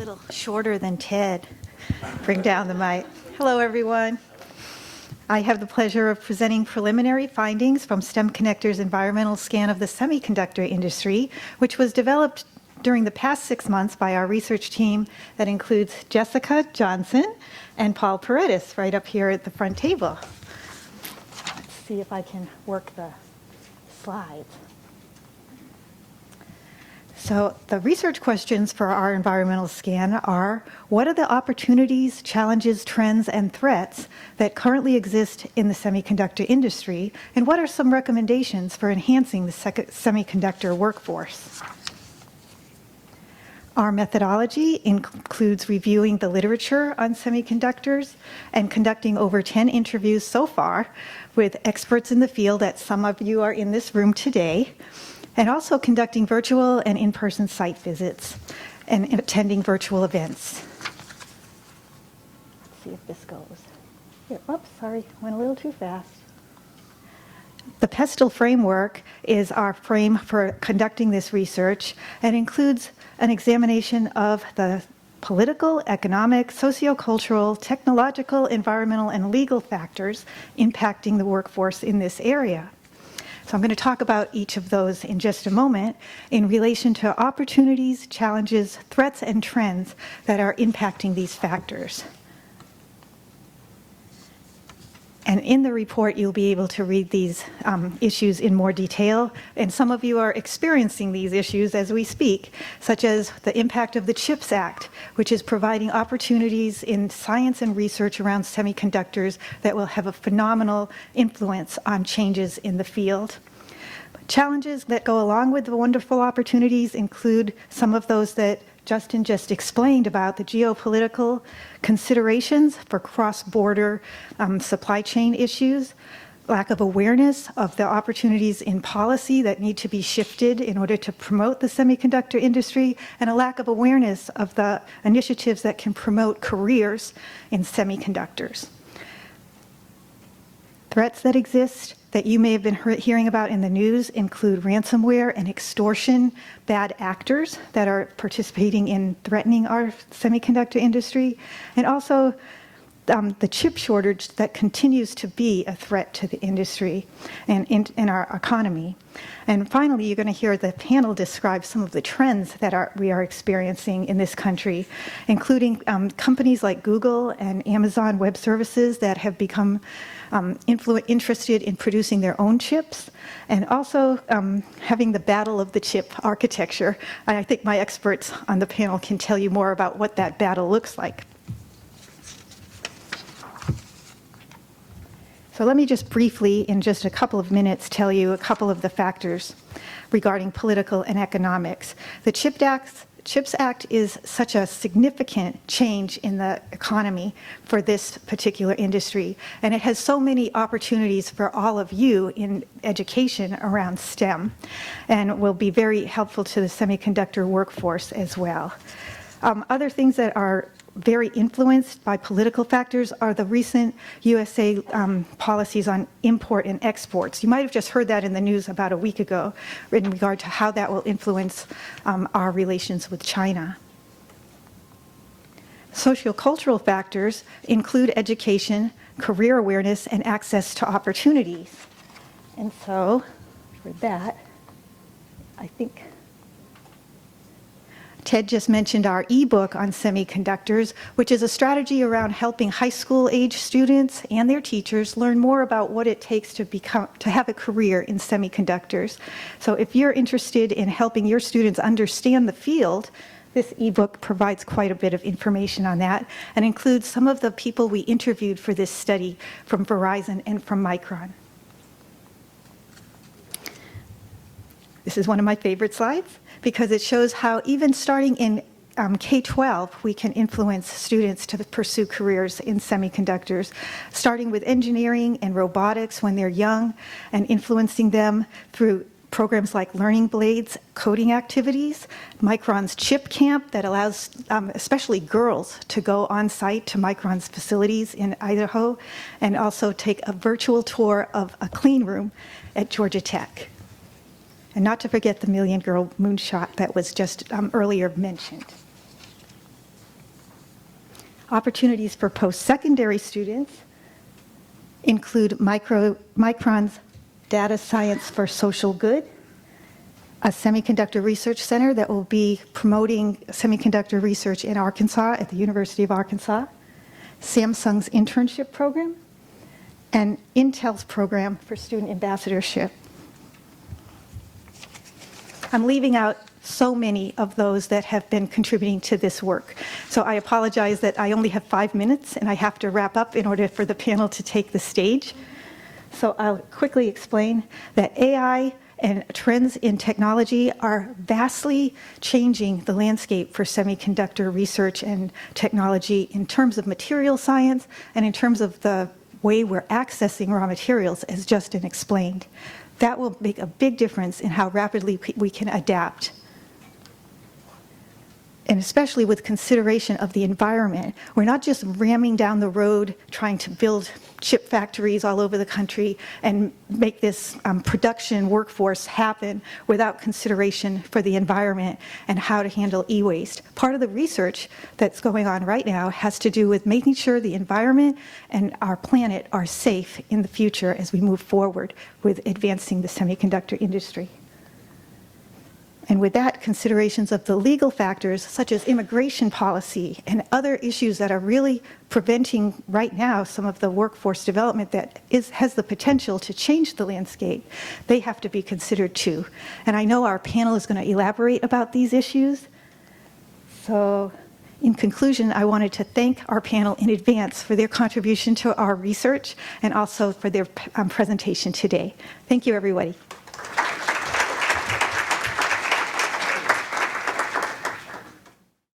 little shorter than Ted. Bring down the mic. Hello, everyone. I have the pleasure of presenting preliminary findings from STEMconnector's environmental scan of the semiconductor industry, which was developed during the past 6 months by our research team that includes Jessica Johnson and Paul Paredes right up here at the front table. Let's see if I can work the slides. So the research questions for our environmental scan are, what are the opportunities, challenges, trends, and threats that currently exist in the semiconductor industry, and what are some recommendations for enhancing the semiconductor workforce? Our methodology includes reviewing the literature on semiconductors and conducting over 10 interviews so far with experts in the field, that some of you are in this room today, and also conducting virtual and in-person site visits and attending virtual events. Let's see if this goes. Here, oops, sorry, went a little too fast. The PESTLE framework is our frame for conducting this research and includes an examination of the political, economic, sociocultural, technological, environmental, and legal factors impacting the workforce in this area. So I'm going to talk about each of those in just a moment in relation to opportunities, challenges, threats, and trends that are impacting these factors. And in the report, you'll be able to read these issues in more detail. And some of you are experiencing these issues as we speak, such as the impact of the CHIPS Act, which is providing opportunities in science and research around semiconductors that will have a phenomenal influence on changes in the field. Challenges that go along with the wonderful opportunities include some of those that Justin just explained about, the geopolitical considerations for cross-border supply chain issues, lack of awareness of the opportunities in policy that need to be shifted in order to promote the semiconductor industry, and a lack of awareness of the initiatives that can promote careers in semiconductors. Threats that exist that you may have been hearing about in the news include ransomware and extortion, bad actors that are participating in threatening our semiconductor industry, and also the chip shortage that continues to be a threat to the industry and in our economy. And finally, you're going to hear the panel describe some of the trends that we are experiencing in this country, including companies like Google and Amazon Web Services that have become interested in producing their own chips, and also having the battle of the chip architecture. I think my experts on the panel can tell you more about what that battle looks like. So let me just briefly, in just a couple of minutes, tell you a couple of the factors regarding political and economics. The CHIPS Act is such a significant change in the economy for this particular industry, and it has so many opportunities for all of you in education around STEM, and will be very helpful to the semiconductor workforce as well. Other things that are very influenced by political factors are the recent USA policies on import and exports. You might have just heard that in the news about a week ago in regard to how that will influence our relations with China. Sociocultural factors include education, career awareness, and access to opportunities. And so, for that, I think Ted just mentioned our ebook on semiconductors, which is a strategy around helping high school age students and their teachers learn more about what it takes to have a career in semiconductors. So if you're interested in helping your students understand the field, this ebook provides quite a bit of information on that, and includes some of the people we interviewed for this study from Verizon and from Micron. This is one of my favorite slides, because it shows how even starting in K-12, we can influence students to pursue careers in semiconductors, starting with engineering and robotics when they're young, and influencing them through programs like Learning Blades, coding activities, Micron's Chip Camp that allows especially girls to go on site to Micron's facilities in Idaho, and also take a virtual tour of a clean room at Georgia Tech. And not to forget the Million Girl Moonshot that was just earlier mentioned. Opportunities for post-secondary students include Micron's Data Science for Social Good, a semiconductor research center that will be promoting semiconductor research in Arkansas at the University of Arkansas, Samsung's internship program, and Intel's program for student ambassadorship. I'm leaving out so many of those that have been contributing to this work. So I apologize that I only have 5 minutes and I have to wrap up in order for the panel to take the stage. So I'll quickly explain that AI and trends in technology are vastly changing the landscape for semiconductor research and technology in terms of material science and in terms of the way we're accessing raw materials, as Justin explained. That will make a big difference in how rapidly we can adapt. And especially with consideration of the environment. We're not just ramming down the road trying to build chip factories all over the country and make this production workforce happen without consideration for the environment and how to handle e-waste. Part of the research that's going on right now has to do with making sure the environment and our planet are safe in the future as we move forward with advancing the semiconductor industry. And with that, considerations of the legal factors, such as immigration policy and other issues that are really preventing right now some of the workforce development that has the potential to change the landscape, they have to be considered too. And I know our panel is going to elaborate about these issues. So in conclusion, I wanted to thank our panel in advance for their contribution to our research and also for their presentation today. Thank you, everybody.